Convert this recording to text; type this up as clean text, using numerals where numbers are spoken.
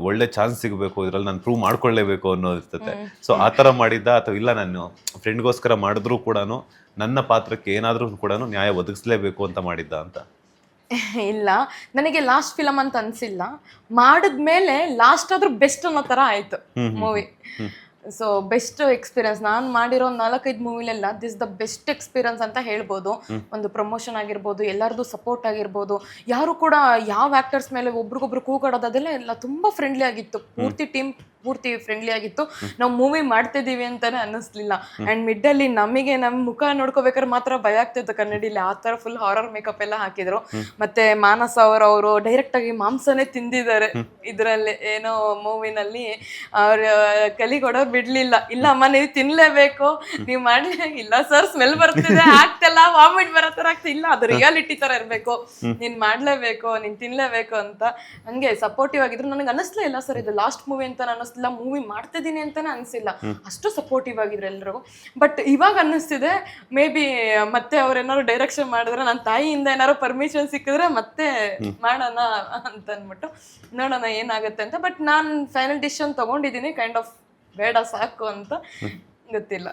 ಒಳ್ಳೆ ಚಾನ್ಸ್ ಸಿಗಬೇಕು, ಇದ್ರಲ್ಲಿ ನಾನು ಪ್ರೂವ್ ಮಾಡ್ಕೊಳ್ಳೇಬೇಕು ಅನ್ನೋದು ಇರ್ತದೆ. ಸೊ ಆ ಥರ ಮಾಡಿದ್ದ ಅಥವಾ ಇಲ್ಲ ನಾನು ಫ್ರೆಂಡ್ಗೋಸ್ಕರ ಮಾಡಿದ್ರು ಕೂಡ ನನ್ನ ಪಾತ್ರಕ್ಕೆ ಏನಾದರೂ ಕೂಡ ನ್ಯಾಯ ಒದಗಿಸ್ಲೇಬೇಕು ಅಂತ ಮಾಡಿದ್ದ ಅಂತ? ಇಲ್ಲ, ನನಗೆ ಲಾಸ್ಟ್ ಫಿಲಮ್ ಅಂತ ಅನ್ಸಿಲ್ಲ. ಮಾಡಿದ್ಮೇಲೆ ಲಾಸ್ಟ್ ಆದ್ರೂ ಬೆಸ್ಟ್ ಅನ್ನೋ ತರ ಆಯ್ತು ಮೂವಿ. ಸೊ ಬೆಸ್ಟ್ ಎಕ್ಸ್ಪೀರಿಯನ್ಸ್ ನಾನು ಮಾಡಿರೋ 4-5 ಮೂವಿಲೆಲ್ಲ ದಿಸ್ ದ ಬೆಸ್ಟ್ ಎಕ್ಸ್ಪೀರಿಯನ್ಸ್ ಅಂತ ಹೇಳ್ಬೋದು. ಒಂದು ಪ್ರಮೋಷನ್ ಆಗಿರ್ಬೋದು, ಎಲ್ಲರದು ಸಪೋರ್ಟ್ ಆಗಿರ್ಬೋದು, ಯಾರು ಕೂಡ ಯಾವ ಆಕ್ಟರ್ಸ್ ಮೇಲೆ ಒಬ್ರಿಗೊಬ್ರು ಕೂಗಾಡೋದು ಅದೆಲ್ಲ ಎಲ್ಲ ತುಂಬಾ ಫ್ರೆಂಡ್ಲಿ ಆಗಿತ್ತು. ಪೂರ್ತಿ ಟೀಮ್ ಪೂರ್ತಿ ಫ್ರೆಂಡ್ಲಿ ಆಗಿತ್ತು. ನಾವು ಮೂವಿ ಮಾಡ್ತಿದೀವಿ ಅಂತಾನೆ ಅನ್ನಿಸ್ಲಿಲ್ಲ. ಅಂಡ್ ಮಿಡ್ಡಲ್ಲಿ ನಮಗೆ ನಮ್ಮ ಮುಖ ನೋಡ್ಕೋಬೇಕಾದ್ರೆ ಮಾತ್ರ ಭಯ ಆಗ್ತಿತ್ತು ಕನ್ನಡಿಲಿ. ಆ ತರ ಫುಲ್ ಹಾರರ್ ಮೇಕಪ್ ಎಲ್ಲ ಹಾಕಿದ್ರು. ಮತ್ತೆ ಮಾನಸ್ ಅವರು ಡೈರೆಕ್ಟ್ ಆಗಿ ಮಾಂಸನೇ ತಿಂದಿದ್ದಾರೆ ಇದ್ರಲ್ಲಿ, ಏನೋ ಮೂವಿನಲ್ಲಿ. ಅವ್ರ ಕಲಿಗೊಡೋರು ಬಿಡ್ಲಿಲ್ಲ, ಇಲ್ಲ ಅಮ್ಮ ನೀವು ತಿನ್ಲೇಬೇಕು, ನೀವು ಮಾಡ್ಲೇ ಇಲ್ಲ ಸರ್ ಸ್ಮೆಲ್ ಬರ್ತಿದೆ ಆಗ್ತಿಲ್ಲ, ವಾಮಿಟ್ ಬರೋ ತರ ಆಗ್ತಿಲ್ಲ, ಇಲ್ಲ ಅದು ರಿಯಾಲಿಟಿ ತರ ಇರ್ಬೇಕು, ನೀನ್ ಮಾಡ್ಲೇಬೇಕು, ನೀನ್ ತಿನ್ಲೇಬೇಕು ಅಂತ ಹಂಗೆ ಸಪೋರ್ಟಿವ್ ಆಗಿದ್ರು. ನನಗೆ ಅನ್ನಿಸ್ಲೇ ಇಲ್ಲ ಸರ್ ಇದು ಲಾಸ್ಟ್ ಮೂವಿ ಅಂತ ಅನ್ನಿಸ್ಲಿಲ್ಲ, ಮೂವಿ ಮಾಡ್ತಿದ್ದೀನಿ ಅಂತಾನೆ ಅನ್ಸಿಲ್ಲ, ಅಷ್ಟು ಸಪೋರ್ಟಿವ್ ಆಗಿದ್ರು ಎಲ್ರಿಗೂ. ಬಟ್ ಇವಾಗ ಅನ್ನಿಸ್ತಿದೆ ಮೇ ಬಿ ಮತ್ತೆ ಅವ್ರೇನಾದ್ರು ಡೈರೆಕ್ಷನ್ ಮಾಡಿದ್ರೆ, ನನ್ನ ತಾಯಿಯಿಂದ ಏನಾದ್ರು ಪರ್ಮಿಷನ್ ಸಿಕ್ಕಿದ್ರೆ ಮತ್ತೆ ಮಾಡೋಣ ಅಂತ ಅಂದ್ಬಿಟ್ಟು ನೋಡೋಣ ಏನಾಗುತ್ತೆ ಅಂತ. ಬಟ್ ನಾನು ಫೈನಲ್ ಡಿಸಿಷನ್ ತಗೊಂಡಿದ್ದೀನಿ, ಕೈಂಡ್ ಆಫ್ ಬೇಡ ಸಾಕು ಅಂತ. ಗೊತ್ತಿಲ್ಲ.